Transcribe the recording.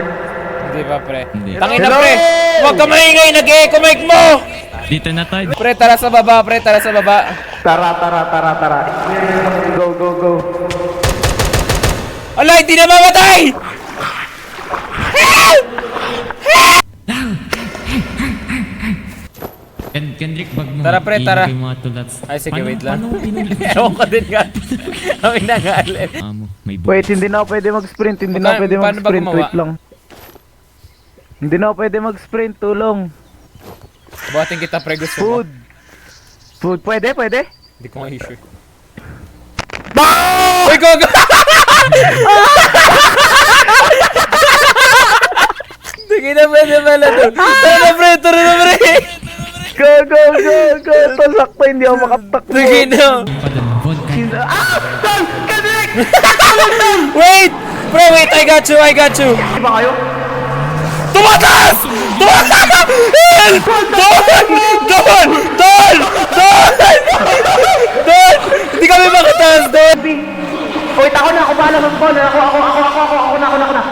Hindi pa, pre. Hindi. Tangin na, pre! Huwag ka maingay! Nag-e-echo mic mo! Dito na tayo. Pre, tara sa baba, pre. Tara sa baba. Tara. Go, go, go. Ala, hindi na mamatay! Kendrick, bag mo. Tara, pre, tara. Yung mga tulats. Ay, sige, wait lang. Paano pinuli? Ewan ko din nga. Kami nangalit. May buhay. Wait, hindi na ako pwede mag-sprint. Hindi na ako pwede Paano ba mag-sprint. gumawa? Wait lang. Hindi na ako pwede mag-sprint. Tulong. Buhatin kita, pre. Gusto mo? Food. Food. Pwede? Hindi ko nga issue. Uy, go! Hindi na pwede pala doon. Tara na, pre. Go. Tasakto, hindi ako makatakbo. Sige na. Padambon. Tol! Kendrick! Wait! Bro, wait. I got you. Di ba kayo? Tumataas! Doon! Hindi kami makataas doon! Wait, ako na. Ako bahala mag-phone. Ako na.